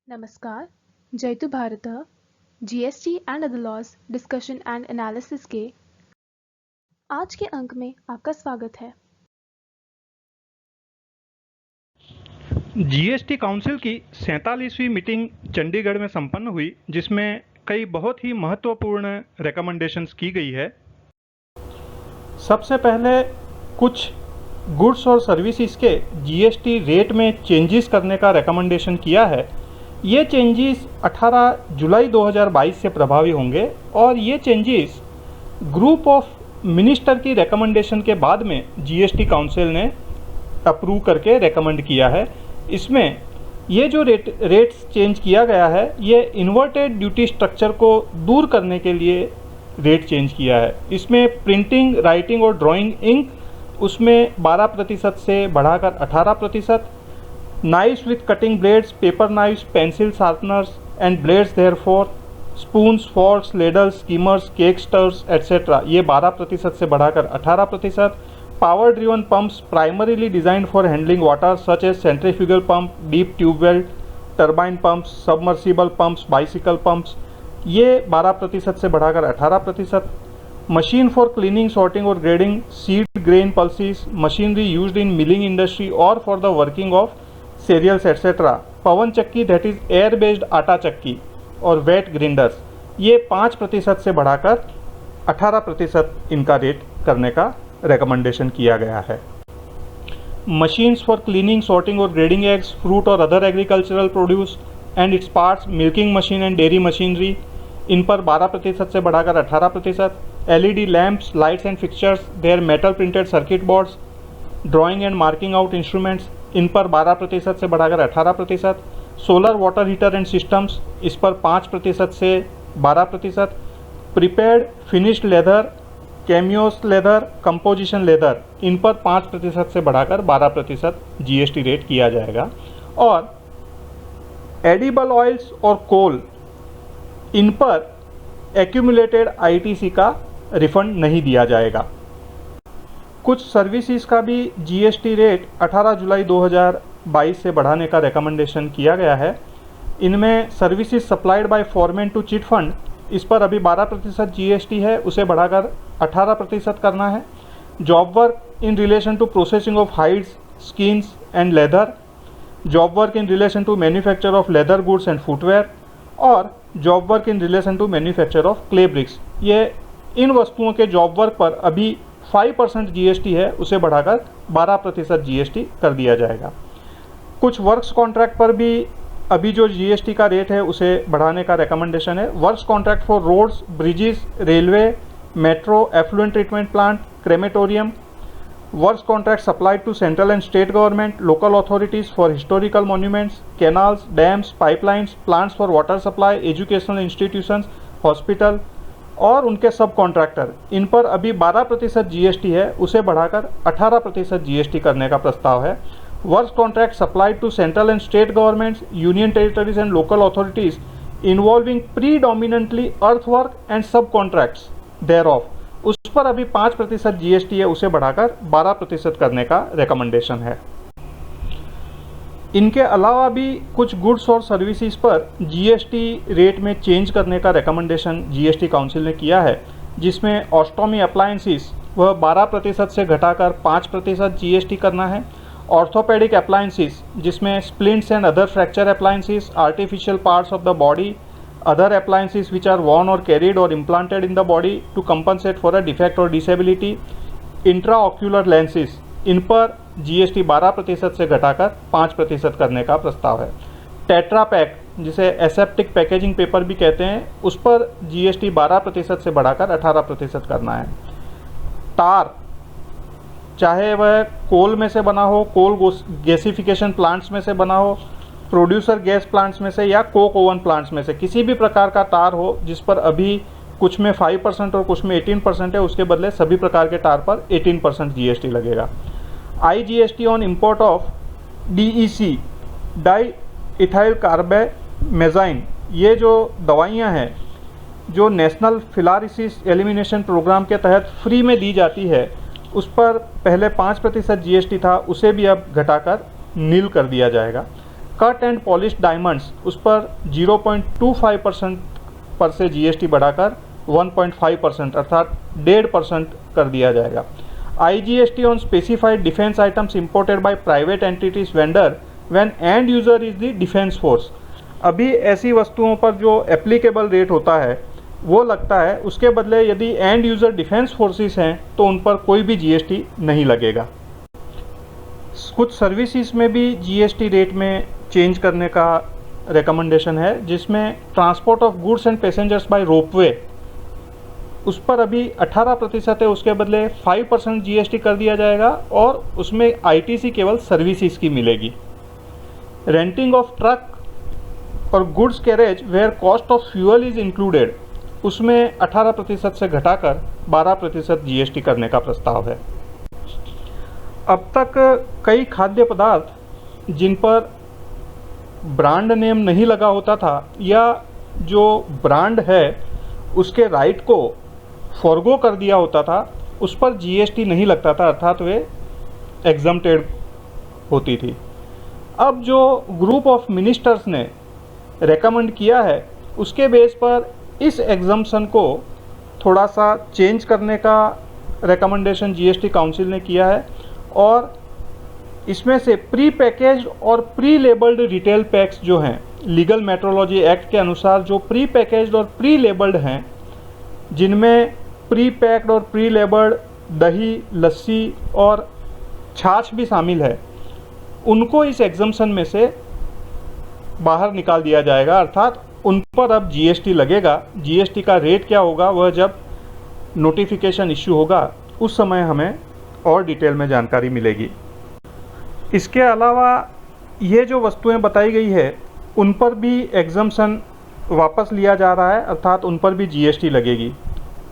नमस्कार, जयतु भारतः GST and other laws discussion and analysis के आज के अंक में आपका स्वागत है। जीएसटी काउंसिल की 47वीं मीटिंग चंडीगढ़ में संपन्न हुई, जिसमें कई बहुत ही महत्वपूर्ण रिकमेंडेशंस की गई है। सबसे पहले कुछ गुड्स और सर्विसेज के जीएसटी रेट में चेंजेस करने का रिकमेंडेशन किया है। ये चेंजेस 18 जुलाई 2022 से प्रभावी होंगे और ये चेंजेस ग्रुप ऑफ मिनिस्टर की रिकमेंडेशन के बाद में जीएसटी काउंसिल ने अप्रूव करके रिकमेंड किया है। इसमें ये जो रेट्स चेंज किया गया है, ये इन्वर्टेड ड्यूटी स्ट्रक्चर को दूर करने के लिए रेट चेंज किया है। इसमें प्रिंटिंग, राइटिंग और ड्राइंग इंक उसमें 12% से बढ़ाकर 18%, knives with cutting blades, paper knives, pencil sharpeners and blades therefor, spoons, forks, ladles, skimmers, cake servers et cetera, ये 12% से बढ़ाकर 18%। Power driven pumps primarily designed for handling water such as centrifugal pump, deep tubewell, turbine pumps, submersible pumps, bicycle pumps, ये 12% से बढ़ाकर 18%। Machine for cleaning, sorting और grading seed grain pulses, machinery used in milling industry और for the working of cereals et cetera, पवन चक्की that is air based आटा चक्की और वेट ग्राइंडर्स, ये 5% से बढ़ाकर 18% इनका रेट करने का रिकमेंडेशन किया गया है। मशीन्स फॉर क्लीनिंग, सॉर्टिंग और ग्रेडिंग एग्स, फ्रूट और other agricultural produce and its parts, milking machine and dairy machinery, इन पर 12% से बढ़ाकर 18%। LED lamps, lights and fixtures, their metal printed circuit boards, drawing and marking out instruments, इन पर 12% से बढ़ाकर 18%। Solar water heater and systems, इस पर 5% से 12%। Prepared finished leather, chamois leather, composition leather, इन पर 5% से बढ़ाकर 12% जीएसटी रेट किया जाएगा। और एडिबल ऑयल्स और कोल, इन पर एक्यूमुलेटेड आईटीसी का रिफंड नहीं दिया जाएगा। कुछ सर्विसेज का भी जीएसटी रेट 18 जुलाई 2022 से बढ़ाने का रिकमेंडेशन किया गया है। इनमें services supplied by foreman to chit fund, इस पर अभी 12% जीएसटी है, उसे बढ़ाकर 18% करना है। Job work in relation to processing of hides, skins and leather, job work in relation to manufacture of leather goods and footwear, और job work in relation to manufacture of clay bricks, ये इन वस्तुओं के job work पर अभी 5% GST है, उसे बढ़ाकर 12% जीएसटी कर दिया जाएगा। कुछ वर्क्स कॉन्ट्रैक्ट पर भी अभी जो जीएसटी का रेट है उसे बढ़ाने का रिकमेंडेशन है। Works contract for roads, bridges, railway, metro, effluent treatment plant, crematorium, works contract supplied to central and state government, local authorities for historical monuments, canals, dams, pipelines, plants for water supply, educational institutions, hospital और उनके सब contractor, इन पर अभी 12% GST है, उसे बढ़ाकर 18% GST करने का प्रस्ताव है। Works contract supplied to central and state governments, union territories and local authorities involving predominantly earth work and sub contracts thereof, उस पर अभी 5% जीएसटी है, उसे बढ़ाकर 12% करने का रिकमेंडेशन है। इनके अलावा भी कुछ गुड्स और सर्विसेज पर जीएसटी रेट में चेंज करने का रिकमेंडेशन जीएसटी काउंसिल ने किया है, जिसमें ऑस्टोमी अप्लायंसेस वह 12% से घटाकर 5% जीएसटी करना है। ऑर्थोपेडिक अप्लायंसेस, जिसमें splints and other fracture appliances, artificial parts of the body, other appliances which are worn or carried or implanted in the body to compensate for a defect or disability, intraocular lenses, इन पर GST 12% से घटाकर 5% करने का प्रस्ताव है। Tetra pack, जिसे aseptic packaging paper भी कहते हैं, उस पर जीएसटी 12% से बढ़ाकर 18% करना है। टार, चाहे वह कोल में से बना हो, कोल गैसिफिकेशन प्लांट्स में से बना हो, प्रोड्यूसर गैस प्लांट्स में से या कोक ओवन प्लांट्स में से, किसी भी प्रकार का टार हो जिस पर अभी कुछ में 5% और कुछ में 18% है, उसके बदले सभी प्रकार के टार पर 18% जीएसटी लगेगा। IGST on import of DEC, diethyl carbamazine, ये जो दवाइयाँ हैं जो नेशनल फिलारिसिस एलिमिनेशन प्रोग्राम के तहत फ्री में दी जाती है, उस पर पहले 5% जीएसटी था, उसे भी अब घटाकर नील कर दिया जाएगा। कट एंड पॉलिश डायमंड्स उस पर 0.25% पर से जीएसटी बढ़ाकर 1.5% अर्थात 1.5% कर दिया जाएगा। IGST on specified defence items imported by private entities vendor when and user is the defence force. अभी ऐसी वस्तुओं पर जो एप्लीकेबल रेट होता है वो लगता है, उसके बदले यदि एंड यूजर डिफेंस फोर्सेस हैं तो उन पर कोई भी जीएसटी नहीं लगेगा। कुछ सर्विसेज में भी जीएसटी रेट में चेंज करने का रिकमेंडेशन है, जिसमें transport of goods and passengers by ropeway उस पर अभी 18% है, उसके बदले 5% जीएसटी कर दिया जाएगा और उसमें आईटीसी केवल सर्विसेज की मिलेगी। रेंटिंग ऑफ ट्रक और goods carriage where cost of fuel is included उसमें 18% से घटाकर 12% जीएसटी करने का प्रस्ताव है। अब तक कई खाद्य पदार्थ जिन पर ब्रांड नेम नहीं लगा होता था या जो ब्रांड है उसके राइट को फॉरगो कर दिया होता था, उस पर जीएसटी नहीं लगता था, अर्थात वे एग्जम्प्टेड होती थी। अब जो ग्रुप ऑफ मिनिस्टर्स ने रेकमेंड किया है उसके बेस पर इस एग्जम्पशन को थोड़ा सा चेंज करने का रेकमेंडेशन जीएसटी काउंसिल ने किया है और इसमें से प्री पैकेज्ड और प्री लेबल्ड रिटेल पैक्स जो हैं, लीगल मेट्रोलॉजी एक्ट के अनुसार जो प्री पैकेज्ड और प्री लेबल्ड हैं, जिनमें प्री पैक्ड और प्री लेबल्ड दही, लस्सी और छाछ भी शामिल है, उनको इस एग्जम्पशन में से बाहर निकाल दिया जाएगा, अर्थात उन पर अब जीएसटी लगेगा। जीएसटी का रेट क्या होगा वह जब नोटिफिकेशन इश्यू होगा उस समय हमें और डिटेल में जानकारी मिलेगी। इसके अलावा ये जो वस्तुएं बताई गई है उन पर भी एग्जम्पशन वापस लिया जा रहा है, अर्थात उन पर भी जीएसटी लगेगी।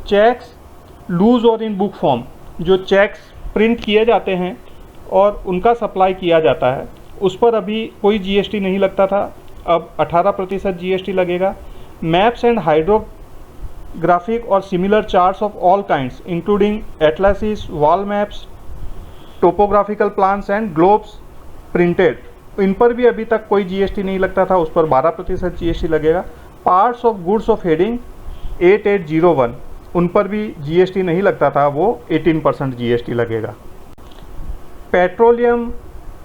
चेक्स लूज और इन बुक फॉर्म, जो चेक्स प्रिंट किए जाते हैं और उनका सप्लाई किया जाता है, उस पर अभी कोई जीएसटी नहीं लगता था, अब 18% जीएसटी लगेगा। मैप्स एंड हाइड्रोग्राफिक और similar charts of all kinds including atlases, wall maps, topographical plans and globes printed, इन पर भी अभी तक कोई जीएसटी नहीं लगता था, उस पर 12% जीएसटी लगेगा। Parts of goods of heading 8801 उन पर भी जीएसटी नहीं लगता था, वो 18% जीएसटी लगेगा। पेट्रोलियम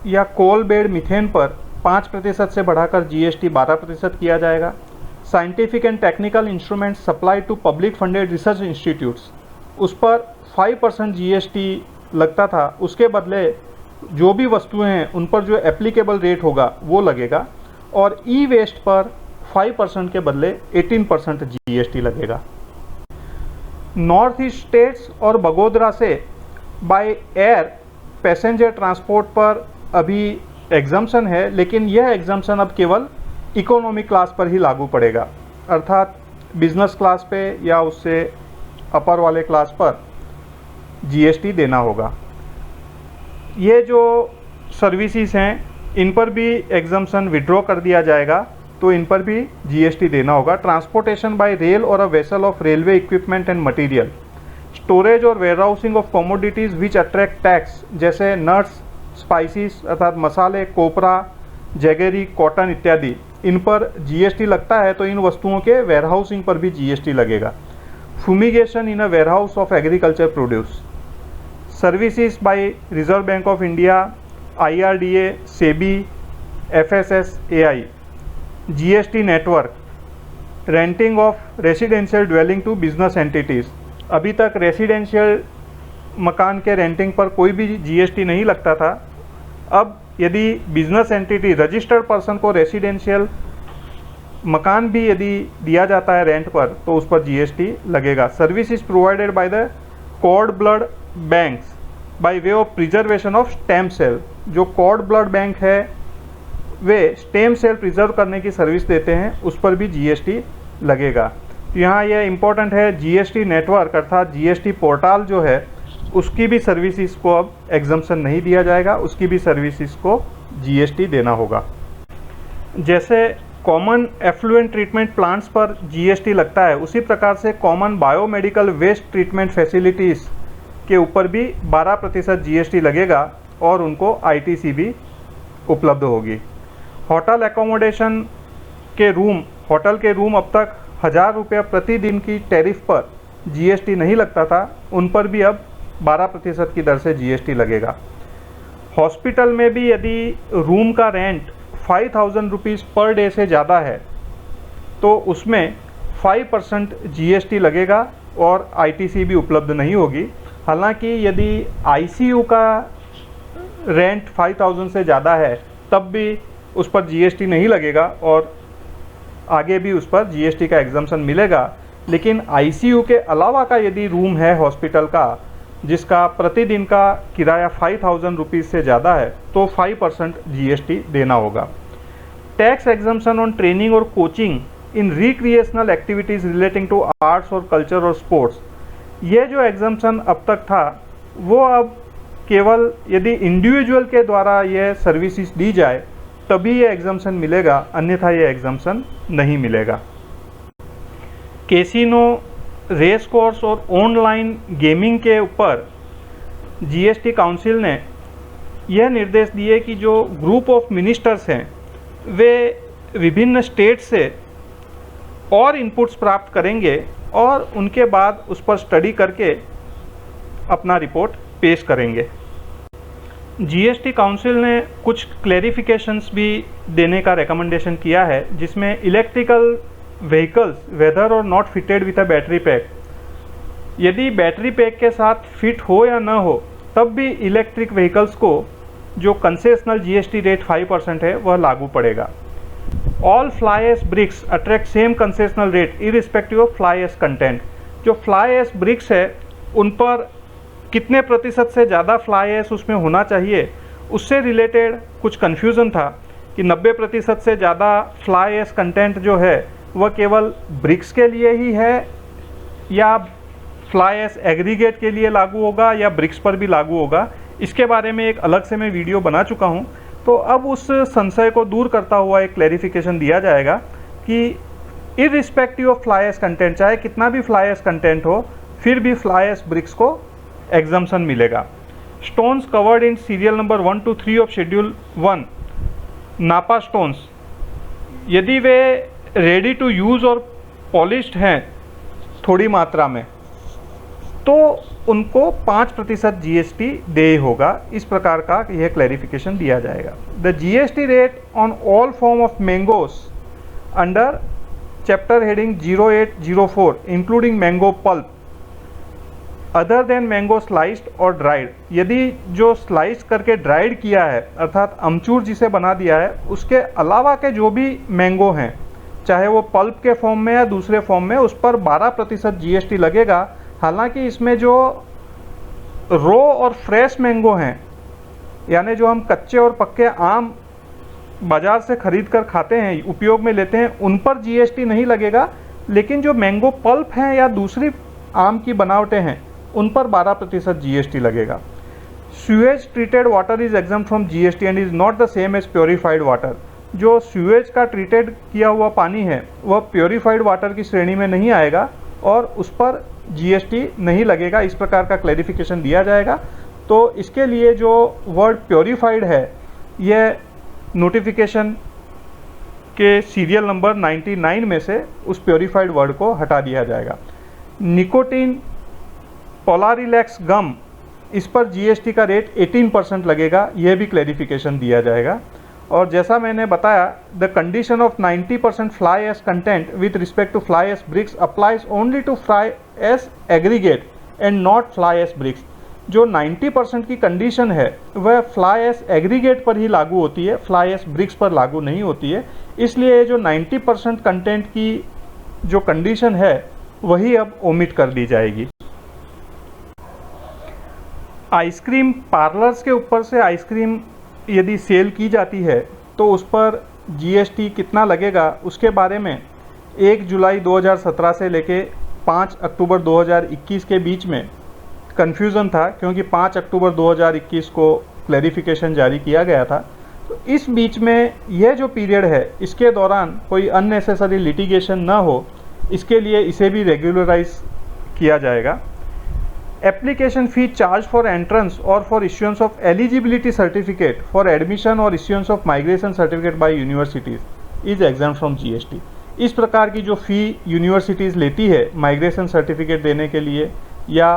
या कोल बेड मीथेन पर 5% से बढ़ाकर जीएसटी 12% किया जाएगा। Scientific and technical instruments supply to public funded research institutes उस पर 5% जीएसटी लगता था, उसके बदले जो भी वस्तुएं हैं उन पर जो एप्लीकेबल रेट होगा वो लगेगा और ई वेस्ट पर 5% के बदले 18% जीएसटी लगेगा। नॉर्थ ईस्ट स्टेट्स और बगोदरा से बाय एयर पैसेंजर ट्रांसपोर्ट पर अभी एग्जम्पशन है, लेकिन यह एग्जम्पशन अब केवल इकोनॉमी क्लास पर ही लागू पड़ेगा, अर्थात बिजनेस क्लास पे या उससे अपर वाले क्लास पर जीएसटी देना होगा। ये जो सर्विसेज हैं इन पर भी एग्जम्पशन विड्रॉ कर दिया जाएगा, तो इन पर भी जीएसटी देना होगा। ट्रांसपोर्टेशन बाय रेल और a vessel of railway equipment and material, storage और warehousing of commodities which attract tax, जैसे नट्स, स्पाइसेस अर्थात मसाले, कोपरा, जैगरी, कॉटन इत्यादि, इन पर जीएसटी लगता है, तो इन वस्तुओं के वेयरहाउसिंग पर भी जीएसटी लगेगा। Fumigation in a warehouse of agriculture produce, services by reserve bank of India, IRDA, SEBI, FSSAI, GST network, renting of residential dwelling to business entities, अभी तक रेसिडेंशियल मकान के रेंटिंग पर कोई भी जीएसटी नहीं लगता था, अब यदि बिजनेस एंटिटी रजिस्टर्ड पर्सन को रेसिडेंशियल मकान भी यदि दिया जाता है रेंट पर तो उस पर जीएसटी लगेगा। Services provided by the cord blood banks by way of preservation of stem cell, जो कॉर्ड ब्लड बैंक है वे स्टेम सेल प्रिजर्व करने की सर्विस देते हैं, उस पर भी जीएसटी लगेगा। तो यहाँ यह इम्पोर्टेंट है, जीएसटी नेटवर्क अर्थात जीएसटी पोर्टल जो है उसकी भी सर्विसेज को अब एग्जम्पशन नहीं दिया जाएगा, उसकी भी सर्विसेज को जीएसटी देना होगा। जैसे कॉमन एफ्लुएंट ट्रीटमेंट प्लांट्स पर जीएसटी लगता है, उसी प्रकार से common biomedical waste treatment facilities के ऊपर भी 12% जीएसटी लगेगा और उनको आईटीसी भी उपलब्ध होगी। होटल एकोमोडेशन के रूम, होटल के रूम अब तक 1000 रुपये प्रतिदिन की टैरिफ पर जीएसटी नहीं लगता था, उन पर भी अब 12% की दर से जीएसटी लगेगा। हॉस्पिटल में भी यदि रूम का रेंट 5000 रुपीज़ पर डे से ज़्यादा है तो उसमें 5% जीएसटी लगेगा और आईटीसी भी उपलब्ध नहीं होगी। हालांकि यदि आईसीयू का रेंट 5000 से ज़्यादा है तब भी उस पर जीएसटी नहीं लगेगा और आगे भी उस पर जीएसटी का एग्जम्पशन मिलेगा। लेकिन आईसीयू के अलावा का यदि रूम है हॉस्पिटल का जिसका प्रतिदिन का किराया 5000 रुपीज़ से ज़्यादा है तो 5% जीएसटी देना होगा। टैक्स एग्जम्पशन ऑन ट्रेनिंग और coaching in recreational activities relating to arts और कल्चर और स्पोर्ट्स, ये जो एग्जम्पशन अब तक था वो अब केवल यदि इंडिविजुअल के द्वारा ये सर्विसेज दी जाए तभी ये एग्जम्पशन मिलेगा, अन्यथा ये एग्जम्पशन नहीं मिलेगा। कैसीनो, रेस कोर्स और ऑनलाइन गेमिंग के ऊपर जीएसटी काउंसिल ने यह निर्देश दिए कि जो ग्रुप ऑफ मिनिस्टर्स हैं वे विभिन्न स्टेट से और इनपुट्स प्राप्त करेंगे और उनके बाद उस पर स्टडी करके अपना रिपोर्ट पेश करेंगे। जीएसटी काउंसिल ने कुछ क्लैरिफिकेशंस भी देने का रिकमेंडेशन किया है, जिसमें इलेक्ट्रिकल व्हीकल्स वेदर और not fitted with a battery pack, यदि बैटरी पैक के साथ फिट हो या ना हो तब भी इलेक्ट्रिक व्हीकल्स को जो कंसेशनल जीएसटी रेट 5% है वह लागू पड़ेगा। All fly ash bricks attract same concessional rate irrespective of fly ash content. जो फ्लाई एश ब्रिक्स है उन पर कितने प्रतिशत से ज़्यादा फ्लाई एश उसमें होना चाहिए, उससे रिलेटेड कुछ कन्फ्यूज़न था कि 90% से ज़्यादा फ्लाई एश कंटेंट जो है वह केवल ब्रिक्स के लिए ही है या फ्लाई एश एग्रीगेट के लिए लागू होगा या ब्रिक्स पर भी लागू होगा। इसके बारे में एक अलग से मैं वीडियो बना चुका हूं, तो अब उस संशय को दूर करता हुआ एक क्लैरिफिकेशन दिया जाएगा कि irrespective of fly ash content, चाहे कितना भी फ्लाई एश कंटेंट हो फिर भी फ्लाई एश ब्रिक्स को एग्जम्पशन मिलेगा। Stones covered in serial number 1 to 3 of schedule 1 Napa stones, यदि वे रेडी टू यूज़ और पॉलिश्ड हैं थोड़ी मात्रा में तो उनको 5% जीएसटी दे होगा। इस प्रकार का यह क्लैरिफिकेशन दिया जाएगा। The GST rate on all form of mangoes under chapter heading 0804 including mango pulp other than mango sliced और ड्राइड, यदि जो स्लाइस करके ड्राइड किया है अर्थात अमचूर जिसे बना दिया है उसके अलावा के जो भी मैंगो हैं चाहे वो पल्प के फॉर्म में या दूसरे फॉर्म में, उस पर 12% जीएसटी लगेगा। हालांकि इसमें जो रो और फ्रेश मैंगो हैं यानी जो हम कच्चे और पक्के आम बाज़ार से खरीद कर खाते हैं, उपयोग में लेते हैं, उन पर जीएसटी नहीं लगेगा। लेकिन जो मैंगो पल्प हैं या दूसरी आम की बनावटें हैं उन पर 12% जीएसटी लगेगा। Sewage treated water is exempt from GST and is not the same as purified water. जो स्यूएज का ट्रीटेड किया हुआ पानी है वह प्योरीफाइड वाटर की श्रेणी में नहीं आएगा और उस पर जीएसटी नहीं लगेगा। इस प्रकार का क्लैरिफिकेशन दिया जाएगा। तो इसके लिए जो वर्ड प्योरीफाइड है यह नोटिफिकेशन के सीरियल नंबर 99 में से उस प्योरीफाइड वर्ड को हटा दिया जाएगा। निकोटीन पोलारिलैक्स गम, इस पर जीएसटी का रेट 18% लगेगा, यह भी क्लैरिफिकेशन दिया जाएगा। और जैसा मैंने बताया, the condition of 90% fly ash content with respect to fly ash bricks applies only to fly ash aggregate and not fly ash bricks. जो 90% की कंडीशन है वह फ्लाई एश एग्रीगेट पर ही लागू होती है, फ्लाई एश ब्रिक्स पर लागू नहीं होती है। इसलिए जो 90% कंटेंट की जो कंडीशन है वही अब ओमिट कर दी जाएगी। आइसक्रीम पार्लर्स के ऊपर से आइसक्रीम यदि सेल की जाती है तो उस पर जीएसटी कितना लगेगा उसके बारे में 1 जुलाई 2017 से लेके 5 अक्टूबर 2021 के बीच में कन्फ्यूज़न था, क्योंकि 5 अक्टूबर 2021 को क्लैरिफिकेशन जारी किया गया था। तो इस बीच में यह जो पीरियड है इसके दौरान कोई अननेसेसरी लिटिगेशन ना हो, इसके लिए इसे भी रेगुलराइज किया जाएगा। Application fee charged for entrance or for issuance of eligibility certificate for admission or issuance of migration certificate by universities is exempt from GST. इस प्रकार की जो फ़ी यूनिवर्सिटीज़ लेती है माइग्रेशन सर्टिफिकेट देने के लिए या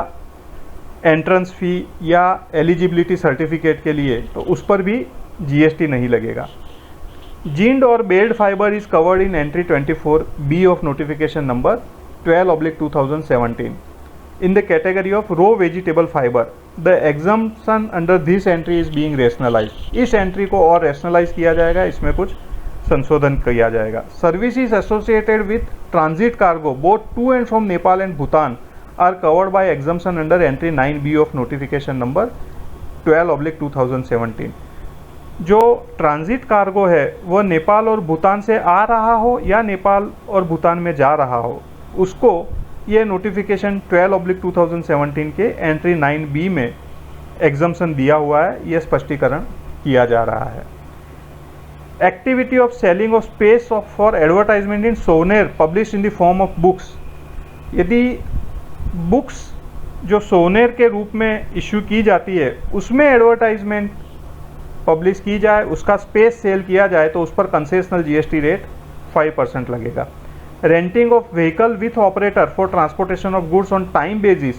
एंट्रेंस फ़ी या एलिजिबिलिटी सर्टिफिकेट के लिए, तो उस पर भी GST नहीं लगेगा. जीन्ड और baled fibre is covered in entry 24B of notification number 12/2017 in the category of raw vegetable fiber. The exemption under this entry is being rationalized. इस एंट्री को और रैशनलाइज किया जाएगा, इसमें कुछ संशोधन किया जाएगा. Services associated with transit cargo both to and from Nepal and Bhutan are covered by exemption under entry 9B of notification number 12/2017. जो ट्रांजिट कार्गो है वह नेपाल और भूटान से आ रहा हो या नेपाल और भूटान में जा रहा हो, उसको ये नोटिफिकेशन 12/2017 के एंट्री 9B में एग्जम्पशन दिया हुआ है, यह स्पष्टीकरण किया जा रहा है. Activity of selling of space for advertisement in souvenir publish in the form of books. यदि बुक्स जो सोनेर के रूप में इश्यू की जाती है उसमें एडवर्टाइजमेंट पब्लिश की जाए, उसका स्पेस सेल किया जाए, तो उस पर कंसेशनल GST रेट 5% लगेगा. Renting of vehicle with operator for transportation of goods on time basis.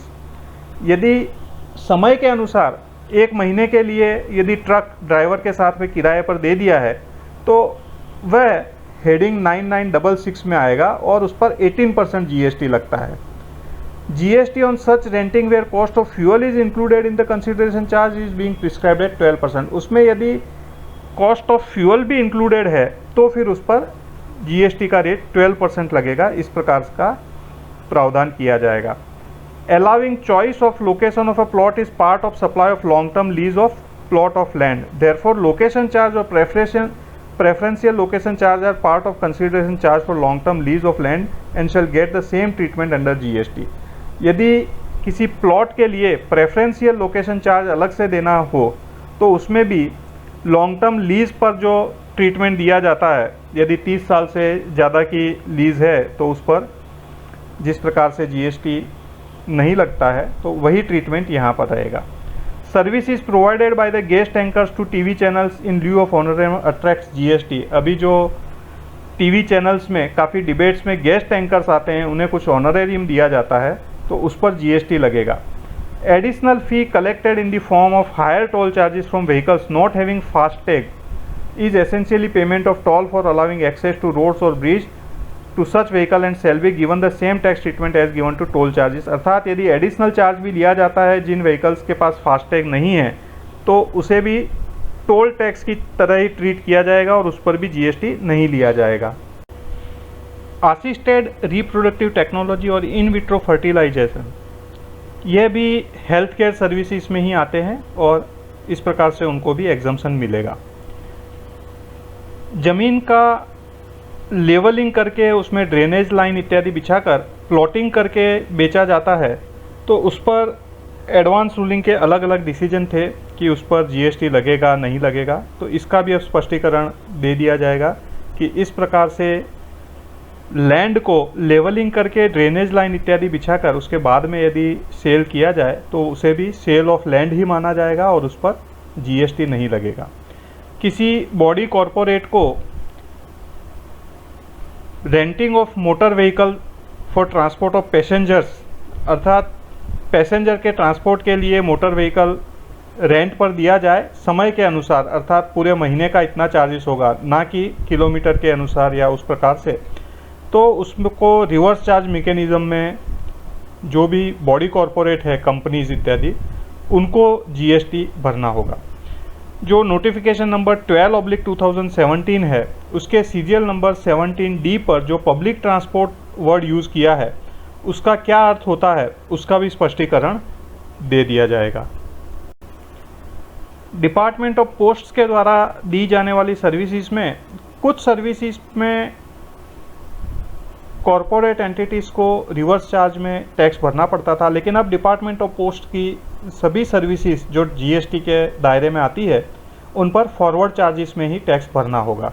यदि समय के अनुसार एक महीने के लिए यदि ट्रक ड्राइवर के साथ में किराए पर दे दिया है तो वह हेडिंग 9966 में आएगा और उस पर 18% GST लगता है. GST on such renting where cost of fuel is included in the consideration charge is being prescribed at 12%. उसमें यदि कॉस्ट ऑफ फ्यूल भी इंक्लूडेड है तो फिर उस पर GST का रेट 12% लगेगा. इस प्रकार का प्रावधान किया जाएगा. Allowing choice of location of a plot is part of supply of long-term lease of plot of land. Therefore, location charge or preferential location charge are part of consideration charge for long-term lease of land and shall get the same treatment under GST. यदि किसी plot के लिए preferential location charge अलग से देना हो तो उसमें भी लॉन्ग टर्म लीज़ पर जो ट्रीटमेंट दिया जाता है, यदि 30 साल से ज़्यादा की लीज़ है तो उस पर जिस प्रकार से GST नहीं लगता है तो वही ट्रीटमेंट यहाँ पर रहेगा. Service is provided by the guest anchors to TV channels in lieu of honorarium attracts GST. अभी जो TV चैनल्स में काफ़ी डिबेट्स में गेस्ट एंकर्स आते हैं उन्हें कुछ ऑनरेरियम दिया जाता है तो उस पर GST लगेगा. Additional fee collected in the form of higher toll charges from vehicles not having FASTag is essentially payment of toll for allowing access to roads और bridge to such vehicle and shall be given the same tax treatment as given to toll charges. अर्थात यदि additional charge भी लिया जाता है जिन vehicles के पास FASTag नहीं है तो उसे भी टोल टैक्स की तरह ही ट्रीट किया जाएगा और उस पर भी GST नहीं लिया जाएगा. असिस्टेड रिप्रोडक्टिव टेक्नोलॉजी और इन विट्रो फर्टिलाइजेशन, यह भी हेल्थ केयर सर्विसेज में ही आते हैं और इस प्रकार से उनको भी एग्जम्पशन मिलेगा. ज़मीन का लेवलिंग करके उसमें ड्रेनेज लाइन इत्यादि बिछाकर प्लॉटिंग करके बेचा जाता है तो उस पर एडवांस रूलिंग के अलग अलग डिसीजन थे कि उस पर GST लगेगा नहीं लगेगा. तो इसका भी अब स्पष्टीकरण दे दिया जाएगा कि इस प्रकार से लैंड को लेवलिंग करके ड्रेनेज लाइन इत्यादि बिछाकर उसके बाद में यदि सेल किया जाए तो उसे भी सेल ऑफ लैंड ही माना जाएगा और उस पर GST नहीं लगेगा. किसी बॉडी कॉरपोरेट को renting of motor vehicle for transport of passengers, अर्थात पैसेंजर के ट्रांसपोर्ट के लिए मोटर व्हीकल रेंट पर दिया जाए समय के अनुसार, अर्थात पूरे महीने का इतना चार्जेस होगा, ना कि किलोमीटर के अनुसार या उस प्रकार से, तो उसको रिवर्स चार्ज मैकेनिज्म में जो भी बॉडी कॉरपोरेट है कंपनीज इत्यादि उनको GST भरना होगा. जो नोटिफिकेशन नंबर 12/2017 है उसके सीरियल नंबर 17D पर जो पब्लिक ट्रांसपोर्ट वर्ड यूज़ किया है उसका क्या अर्थ होता है उसका भी स्पष्टीकरण दे दिया जाएगा. डिपार्टमेंट ऑफ पोस्ट्स के द्वारा दी जाने वाली सर्विसेज में कुछ सर्विसेज में कॉरपोरेट एंटिटीज़ को रिवर्स चार्ज में टैक्स भरना पड़ता था, लेकिन अब डिपार्टमेंट ऑफ पोस्ट की सभी सर्विसेज जो GST के दायरे में आती है उन पर फॉरवर्ड चार्जेस में ही टैक्स भरना होगा.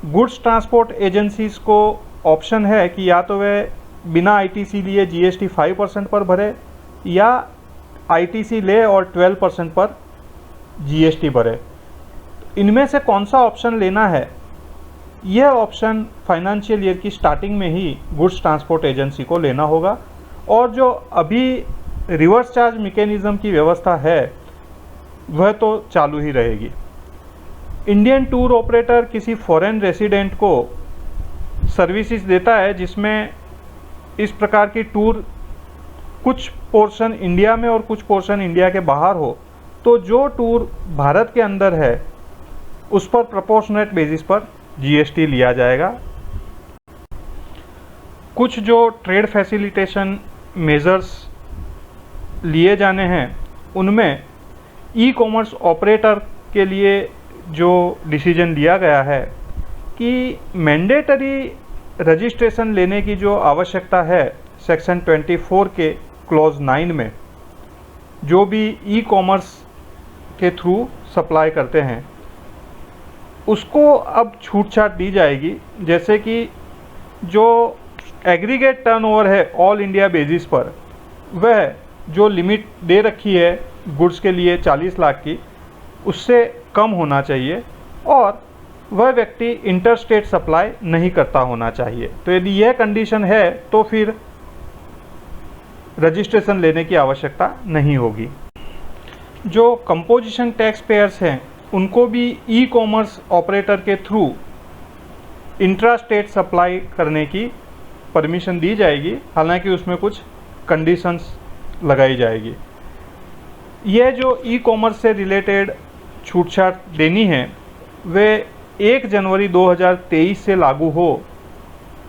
गुड्स ट्रांसपोर्ट एजेंसीज को ऑप्शन है कि या तो वे बिना ITC लिए GST 5% पर भरे या आईटीसी ले और 12% पर जीएसटी भरे। इनमें से कौन सा ऑप्शन लेना है, यह ऑप्शन फाइनेंशियल ईयर की स्टार्टिंग में ही गुड्स ट्रांसपोर्ट एजेंसी को लेना होगा। और जो अभी रिवर्स चार्ज मैकेनिज्म की व्यवस्था है वह तो चालू ही रहेगी। इंडियन टूर ऑपरेटर किसी फॉरेन रेसिडेंट को सर्विसेज देता है जिसमें इस प्रकार की टूर कुछ पोर्शन इंडिया में और कुछ पोर्शन इंडिया के बाहर हो, तो जो टूर भारत के अंदर है उस पर प्रोपोर्शनेट बेसिस पर जीएसटी लिया जाएगा। कुछ जो ट्रेड फैसिलिटेशन मेजर्स लिए जाने हैं उनमें ई कॉमर्स ऑपरेटर के लिए जो डिसीजन लिया गया है कि मैंडेटरी रजिस्ट्रेशन लेने की जो आवश्यकता है सेक्शन 24 के क्लॉज 9 में, जो भी ई कॉमर्स के थ्रू सप्लाई करते हैं उसको अब छूट छाट दी जाएगी। जैसे कि जो एग्रीगेट टर्नओवर है ऑल इंडिया बेसिस पर, वह जो लिमिट दे रखी है गुड्स के लिए 40 लाख की, उससे कम होना चाहिए और वह व्यक्ति इंटरस्टेट सप्लाई नहीं करता होना चाहिए। तो यदि यह कंडीशन है तो फिर रजिस्ट्रेशन लेने की आवश्यकता नहीं होगी। जो कंपोजिशन टैक्स पेयर्स हैं उनको भी ई कॉमर्स ऑपरेटर के थ्रू इंट्रा स्टेट सप्लाई करने की परमिशन दी जाएगी, हालांकि उसमें कुछ कंडीशंस लगाई जाएगी। यह जो ई कॉमर्स से रिलेटेड छूट छाट देनी है वे 1 जनवरी 2023 से लागू हो,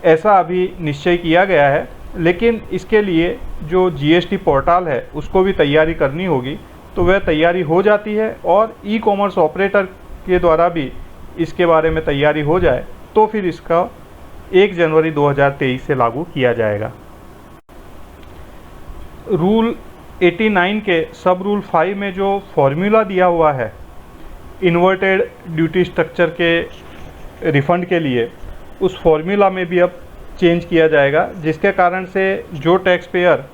ऐसा अभी निश्चय किया गया है। लेकिन इसके लिए जो जीएसटी पोर्टल है उसको भी तैयारी करनी होगी, तो वह तैयारी हो जाती है और ई कॉमर्स ऑपरेटर के द्वारा भी इसके बारे में तैयारी हो जाए तो फिर इसका 1 जनवरी 2023 से लागू किया जाएगा। रूल 89 के सब रूल 5 में जो फॉर्मूला दिया हुआ है इन्वर्टेड ड्यूटी स्ट्रक्चर के रिफंड के लिए, उस फॉर्मूला में भी अब चेंज किया जाएगा, जिसके कारण से जो टैक्स पेयर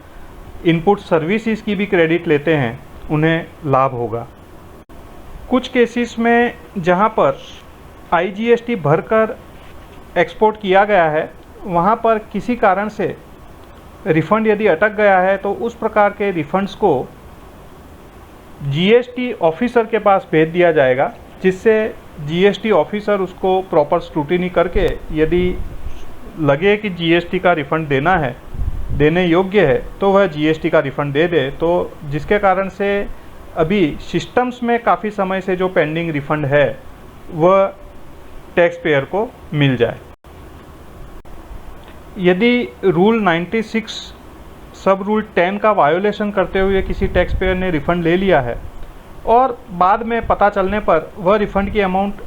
इनपुट सर्विसेज की भी क्रेडिट लेते हैं उन्हें लाभ होगा। कुछ केसेस में जहां पर आईजीएसटी भरकर एक्सपोर्ट किया गया है वहां पर किसी कारण से रिफ़ंड यदि अटक गया है तो उस प्रकार के रिफंड्स को जीएसटी ऑफिसर के पास भेज दिया जाएगा, जिससे जीएसटी ऑफिसर उसको प्रॉपर स्क्रूटिनी करके यदि लगे कि जीएसटी का रिफ़ंड देना है, देने योग्य है, तो वह जीएसटी का रिफ़ंड दे दे। तो जिसके कारण से अभी सिस्टम्स में काफ़ी समय से जो पेंडिंग रिफ़ंड है वह टैक्स पेयर को मिल जाए। यदि रूल 96 सब रूल 10 का वायोलेशन करते हुए किसी टैक्स पेयर ने रिफ़ंड ले लिया है और बाद में पता चलने पर वह रिफ़ंड की अमाउंट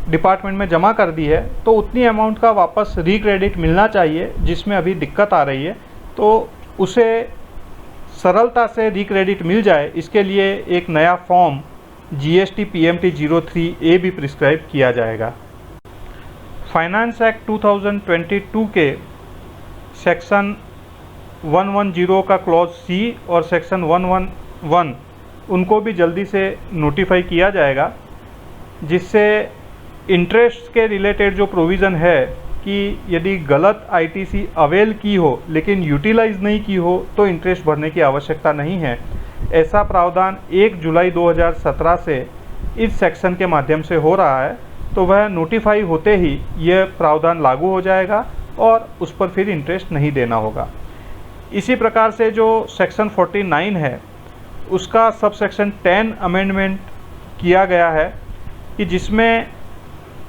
डिपार्टमेंट में जमा कर दी है, तो उतनी अमाउंट का वापस रिक्रेडिट मिलना चाहिए। जिसमें अभी दिक्कत आ रही है तो उसे सरलता से रिक्रेडिट मिल जाए, इसके लिए एक नया फॉर्म जीएसटी पीएमटी 03A भी प्रिस्क्राइब किया जाएगा। फाइनेंस एक्ट 2022 के सेक्शन 110 का क्लॉज C और सेक्शन 111 उनको भी जल्दी से नोटिफाई किया जाएगा, जिससे इंटरेस्ट के रिलेटेड जो प्रोविज़न है कि यदि गलत आईटीसी अवेल की हो लेकिन यूटिलाइज नहीं की हो तो इंटरेस्ट भरने की आवश्यकता नहीं है। ऐसा प्रावधान 1 जुलाई 2017 से इस सेक्शन के माध्यम से हो रहा है, तो वह नोटिफाई होते ही यह प्रावधान लागू हो जाएगा और उस पर फिर इंटरेस्ट नहीं देना होगा। इसी प्रकार से जो सेक्शन 49 है उसका सब सेक्शन 10 अमेंडमेंट किया गया है कि जिसमें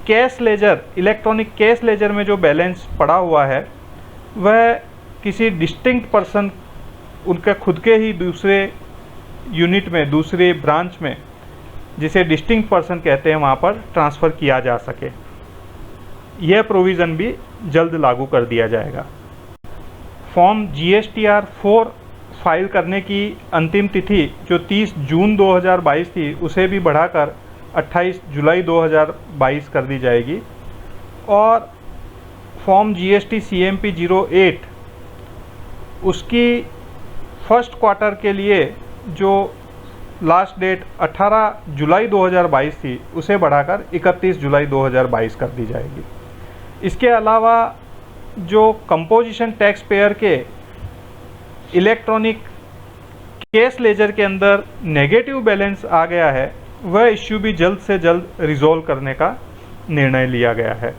cash ledger, electronic cash ledger में जो बैलेंस पड़ा हुआ है वह किसी डिस्टिंक्ट पर्सन, उनके खुद के ही दूसरे यूनिट में, दूसरे ब्रांच में, जिसे डिस्टिंक्ट पर्सन कहते हैं, वहाँ पर ट्रांसफ़र किया जा सके। यह प्रोविज़न भी जल्द लागू कर दिया जाएगा। फॉर्म GSTR 4 फाइल करने की अंतिम तिथि जो 30 जून 2022 थी उसे भी बढ़ाकर 28 जुलाई 2022 कर दी जाएगी और फॉर्म GST CMP 08 उसकी फर्स्ट क्वार्टर के लिए जो लास्ट डेट 18 जुलाई 2022 थी उसे बढ़ाकर 31 जुलाई 2022 कर दी जाएगी। इसके अलावा जो कंपोजिशन टैक्स पेयर के इलेक्ट्रॉनिक केस लेजर के अंदर नेगेटिव बैलेंस आ गया है, वह इश्यू भी जल्द से जल्द रिजॉल्व करने का निर्णय लिया गया है।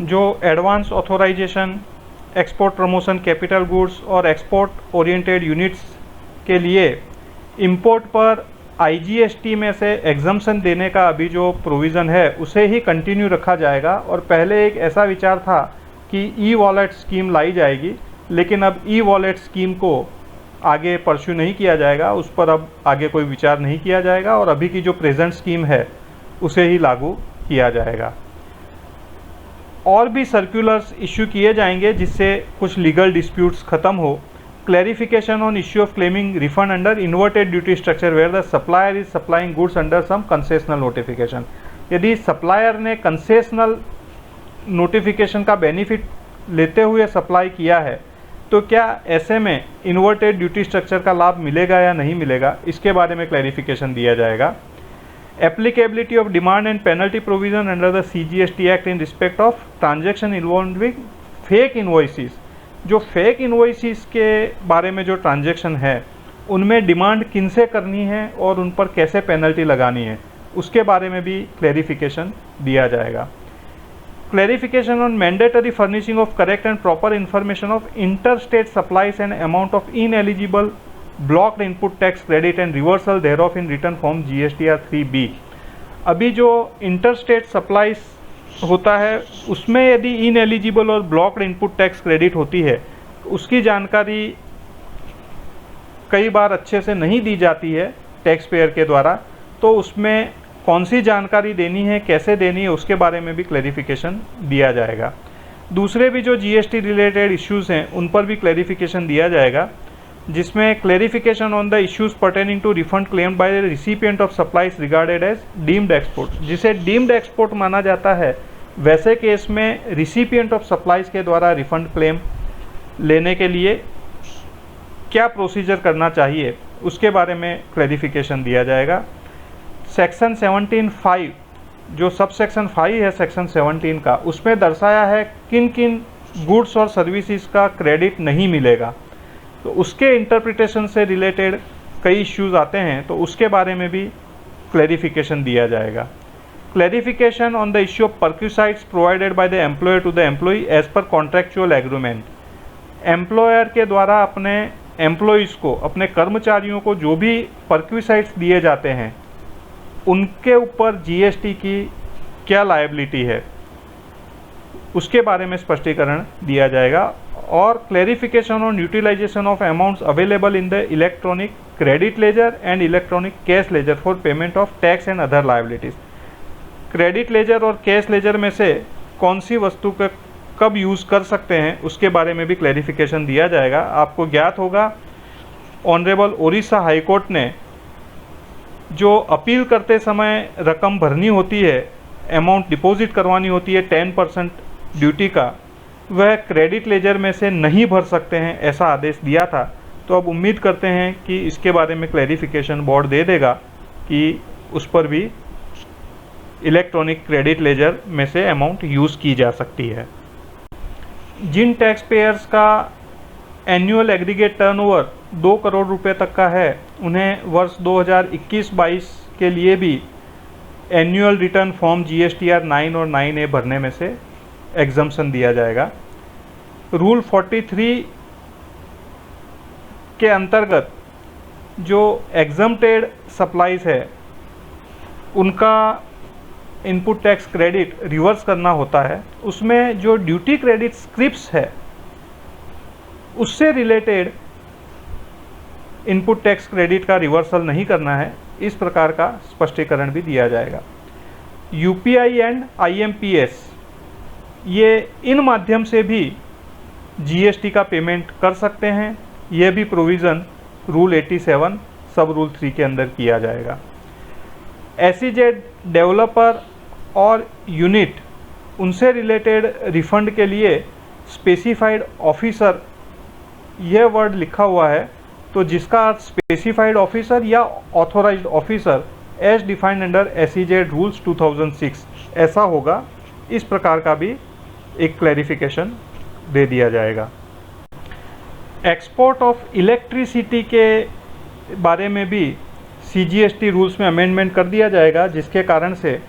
जो advance authorisation, export promotion capital goods और एक्सपोर्ट ओरिएंटेड यूनिट्स के लिए इंपोर्ट पर आईजीएसटी में से एग्जम्पशन देने का अभी जो प्रोविज़न है उसे ही कंटिन्यू रखा जाएगा। और पहले एक ऐसा विचार था कि ई वॉलेट स्कीम लाई जाएगी, लेकिन अब ई वॉलेट स्कीम को आगे परस्यू नहीं किया जाएगा, उस पर अब आगे कोई विचार नहीं किया जाएगा और अभी की जो प्रेजेंट स्कीम है उसे ही लागू किया जाएगा। और भी सर्कुलर्स इश्यू किए जाएंगे जिससे कुछ लीगल डिस्प्यूट्स खत्म हो। Clarification on issue of claiming refund under inverted duty structure where the supplier is supplying goods under some concessional notification. यदि सप्लायर ने कंसेशनल नोटिफिकेशन का बेनिफिट लेते हुए सप्लाई किया है तो क्या ऐसे में इन्वर्टेड ड्यूटी स्ट्रक्चर का लाभ मिलेगा या नहीं मिलेगा, इसके बारे में क्लैरिफिकेशन दिया जाएगा। Applicability of demand and penalty provision under the CGST act in respect of transaction involving fake invoices. जो फेक इन्वॉइसेस के बारे में जो ट्रांजैक्शन है उनमें डिमांड किनसे करनी है और उन पर कैसे पेनल्टी लगानी है, उसके बारे में भी क्लैरिफिकेशन दिया जाएगा। Clarification on mandatory furnishing of correct and proper information of interstate supplies and amount of ineligible blocked input tax credit and reversal thereof in written form GSTR 3B। अभी जो interstate supplies होता है उसमें यदि ineligible और blocked input tax credit होती है उसकी जानकारी कई बार अच्छे से नहीं दी जाती है टैक्स पेयर के द्वारा, तो उसमें कौन सी जानकारी देनी है, कैसे देनी है, उसके बारे में भी क्लैरिफिकेशन दिया जाएगा। दूसरे भी जो जीएसटी रिलेटेड इश्यूज़ हैं उन पर भी क्लैरिफिकेशन दिया जाएगा, जिसमें clarification on the issues pertaining to refund claimed by the recipient of supplies regarded as deemed export. जिसे डीम्ड एक्सपोर्ट माना जाता है वैसे केस में रिसिपिएंट ऑफ सप्लाईज के द्वारा रिफंड क्लेम लेने के लिए क्या प्रोसीजर करना चाहिए, उसके बारे में क्लैरिफिकेशन दिया जाएगा। सेक्शन 17(5) जो सब सेक्शन 5 है सेक्शन 17 का, उसमें दर्शाया है किन किन गुड्स और सर्विसेज का क्रेडिट नहीं मिलेगा, तो उसके इंटरप्रिटेशन से रिलेटेड कई इश्यूज आते हैं, तो उसके बारे में भी क्लैरिफिकेशन दिया जाएगा। Clarification on the issue of perquisites provided by the employer to the employee as per contractual agreement. Employer के द्वारा अपने एम्प्लॉइज़ को, अपने कर्मचारियों को जो भी परक्यूसाइड्स दिए जाते हैं उनके ऊपर जीएसटी की क्या लायबिलिटी है, उसके बारे में स्पष्टीकरण दिया जाएगा। और clarification on utilisation of amounts available in the electronic credit ledger and electronic cash ledger for payment of tax and other liabilities. Credit ledger और कैश लेजर में से कौन सी वस्तु का कब यूज़ कर सकते हैं उसके बारे में भी क्लैरिफिकेशन दिया जाएगा। आपको ज्ञात होगा ऑनरेबल उड़ीसा हाई कोर्ट ने जो अपील करते समय रकम भरनी होती है, अमाउंट डिपॉजिट करवानी होती है 10% ड्यूटी का, वह क्रेडिट लेजर में से नहीं भर सकते हैं, ऐसा आदेश दिया था। तो अब उम्मीद करते हैं कि इसके बारे में क्लैरिफिकेशन बोर्ड दे देगा कि उस पर भी इलेक्ट्रॉनिक क्रेडिट लेजर में से अमाउंट यूज़ की जा सकती है। जिन टैक्स पेयर्स का एनुअल एग्रीगेट टर्नओवर 2 करोड़ रुपए तक का है, उन्हें वर्ष 2021-22 के लिए भी एनुअल रिटर्न फॉर्म GSTR 9 और 9A भरने में से एग्जम्पशन दिया जाएगा। रूल 43 के अंतर्गत जो एग्जम्प्टेड सप्लाईज है उनका इनपुट टैक्स क्रेडिट रिवर्स करना होता है। उसमें जो ड्यूटी क्रेडिट स्क्रिप्ट्स है उससे रिलेटेड इनपुट टैक्स क्रेडिट का रिवर्सल नहीं करना है, इस प्रकार का स्पष्टीकरण भी दिया जाएगा। यूपीआई एंड IMPS ये इन माध्यम से भी जीएसटी का पेमेंट कर सकते हैं, यह भी प्रोविज़न रूल 87 सब रूल 3 के अंदर किया जाएगा। SEZ डेवलपर और यूनिट उनसे रिलेटेड रिफंड के लिए स्पेसिफाइड ऑफिसर, यह वर्ड लिखा हुआ है, तो जिसका अर्थ स्पेसिफाइड ऑफिसर या authorised officer as defined under SEZ rules 2006 ऐसा होगा। इस प्रकार का भी एक क्लैरिफिकेशन दे दिया जाएगा। एक्सपोर्ट ऑफ इलेक्ट्रिसिटी के बारे में भी CGST रूल्स में अमेंडमेंट कर दिया जाएगा, जिसके कारण से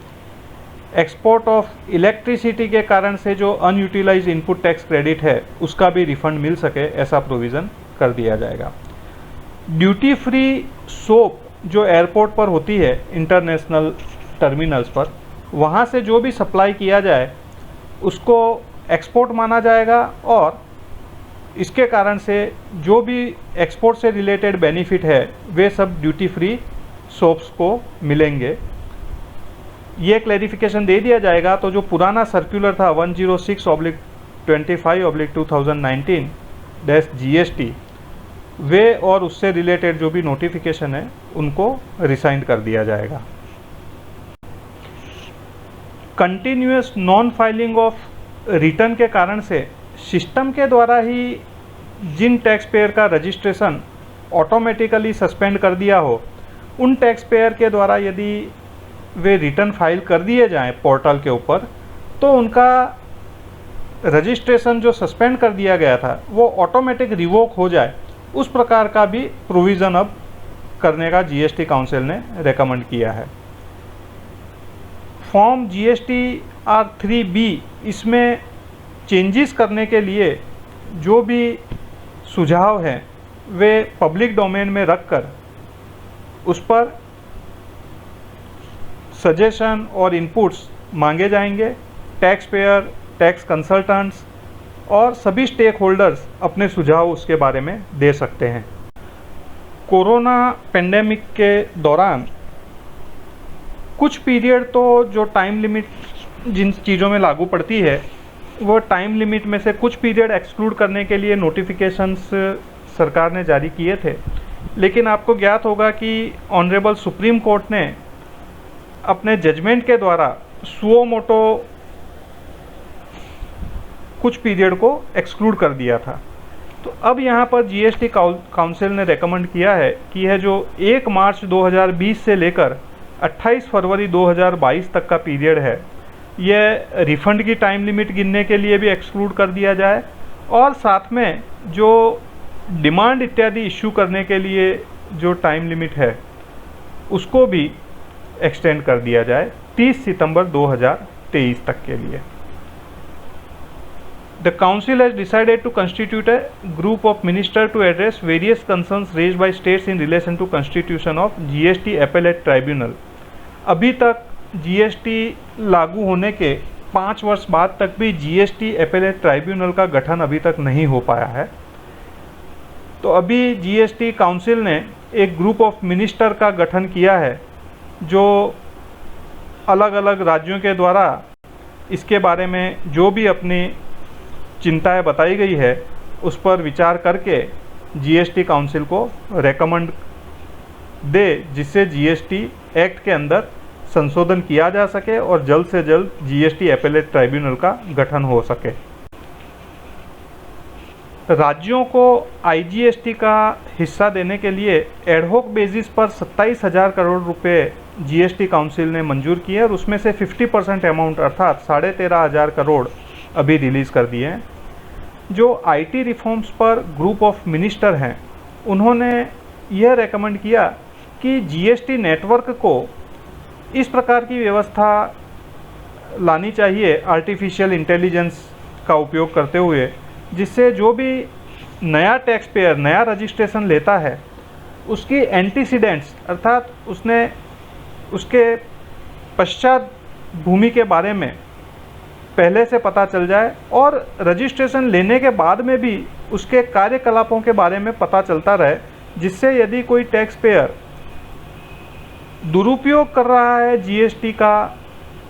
एक्सपोर्ट ऑफ इलेक्ट्रिसिटी के कारण से जो अनयूटिलाइज इनपुट टैक्स क्रेडिट है उसका भी रिफंड मिल सके, ऐसा प्रोविज़न कर दिया जाएगा। ड्यूटी फ्री सोप जो एयरपोर्ट पर होती है इंटरनेशनल टर्मिनल्स पर, वहाँ से जो भी सप्लाई किया जाए उसको एक्सपोर्ट माना जाएगा और इसके कारण से जो भी एक्सपोर्ट से रिलेटेड बेनिफिट है वे सब ड्यूटी फ्री सोप्स को मिलेंगे। ये क्लैरिफिकेशन दे दिया जाएगा। तो जो पुराना सर्कुलर था 106/25/2019-GST वे और उससे रिलेटेड जो भी नोटिफिकेशन है उनको रिसाइंड कर दिया जाएगा। Continuous non filing of return के कारण से सिस्टम के द्वारा ही जिन टैक्स पेयर का रजिस्ट्रेशन ऑटोमेटिकली सस्पेंड कर दिया हो, उन टैक्स पेयर के द्वारा यदि वे रिटर्न फाइल कर दिए जाएं पोर्टल के ऊपर, तो उनका रजिस्ट्रेशन जो सस्पेंड कर दिया गया था वो ऑटोमेटिक रिवोक हो जाए, उस प्रकार का भी प्रोविज़न अब करने का GST काउंसिल ने रेकमेंड किया है। फॉर्म GSTR 3B इसमें चेंजेस करने के लिए जो भी सुझाव हैं वे पब्लिक डोमेन में रखकर उस पर सजेशन और इनपुट्स मांगे जाएंगे। टैक्स पेयर, टैक्स कंसल्टेंट्स और सभी स्टेक होल्डर्स अपने सुझाव उसके बारे में दे सकते हैं। कोरोना पेंडेमिक के दौरान कुछ पीरियड तो जो टाइम लिमिट जिन चीज़ों में लागू पड़ती है वो टाइम लिमिट में से कुछ पीरियड एक्सक्लूड करने के लिए नोटिफिकेशंस सरकार ने जारी किए थे, लेकिन आपको ज्ञात होगा कि ऑनरेबल सुप्रीम कोर्ट ने अपने जजमेंट के द्वारा सुओ मोटो कुछ पीरियड को एक्सक्लूड कर दिया था। तो अब यहाँ पर GST काउंसिल ने रेकमेंड किया है कि यह जो 1 मार्च 2020 से लेकर 28 फरवरी 2022 तक का पीरियड है, यह रिफंड की टाइम लिमिट गिनने के लिए भी एक्सक्लूड कर दिया जाए और साथ में जो डिमांड इत्यादि इश्यू करने के लिए जो टाइम लिमिट है उसको भी एक्सटेंड कर दिया जाए 30 सितंबर 2023 तक के लिए। The Council has decided to constitute a group of ministers to address various concerns raised by states in relation to constitution of GST Appellate Tribunal। अभी तक GST लागू होने के 5 वर्ष बाद तक भी GST Appellate Tribunal का गठन अभी तक नहीं हो पाया है। तो अभी GST काउंसिल ने एक ग्रुप ऑफ मिनिस्टर का गठन किया है जो अलग अलग राज्यों के द्वारा इसके बारे में जो भी अपनी चिंताएं बताई गई है उस पर विचार करके GST काउंसिल को रेकमेंड दे, जिससे GST एक्ट के अंदर संशोधन किया जा सके और जल्द से जल्द GST एपेलेट ट्राइब्यूनल का गठन हो सके। राज्यों को IGST का हिस्सा देने के लिए एडहोक बेसिस पर 27,000 करोड़ रुपए GST काउंसिल ने मंजूर किए और उसमें से 50% अमाउंट अर्थात 13,500 करोड़ अभी रिलीज़ कर दिए हैं। जो IT रिफॉर्म्स पर ग्रुप ऑफ मिनिस्टर हैं उन्होंने यह रेकमेंड किया कि GST नेटवर्क को इस प्रकार की व्यवस्था लानी चाहिए आर्टिफिशियल इंटेलिजेंस का उपयोग करते हुए, जिससे जो भी नया टैक्स पेयर नया रजिस्ट्रेशन लेता है उसकी एंटीसीडेंट्स अर्थात उसके पश्चात भूमि के बारे में पहले से पता चल जाए और रजिस्ट्रेशन लेने के बाद में भी उसके कार्यकलापों के बारे में पता चलता रहे, जिससे यदि कोई टैक्स पेयर दुरुपयोग कर रहा है GST का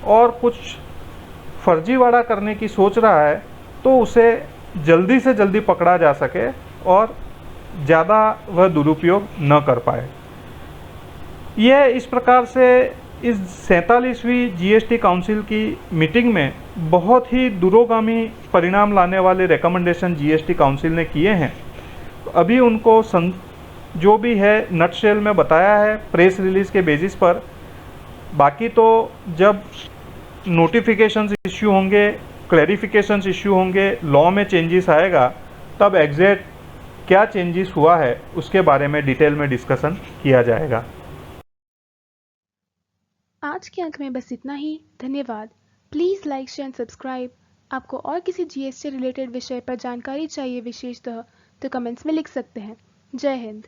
और कुछ फर्जीवाड़ा करने की सोच रहा है तो उसे जल्दी से जल्दी पकड़ा जा सके और ज़्यादा वह दुरुपयोग न कर पाए। यह इस प्रकार से इस 47वीं GST काउंसिल की मीटिंग में बहुत ही दूरगामी परिणाम लाने वाले रिकमेंडेशन GST काउंसिल ने किए हैं। तो अभी उनको जो भी है नटशेल में बताया है प्रेस रिलीज़ के बेसिस पर। बाकी तो जब नोटिफिकेशंस इश्यू होंगे, क्लैरिफिकेशंस इश्यू होंगे, लॉ में चेंजेस आएगा, तब एग्जैक्ट क्या चेंजेस हुआ है उसके बारे में डिटेल में डिस्कशन किया जाएगा। आज के अंक में बस इतना ही। धन्यवाद। Please like, share and subscribe. आपको और किसी जीएसटी रिलेटेड विषय पर जानकारी चाहिए विशेषतः तो कमेंट्स में लिख सकते हैं। जय हिंद।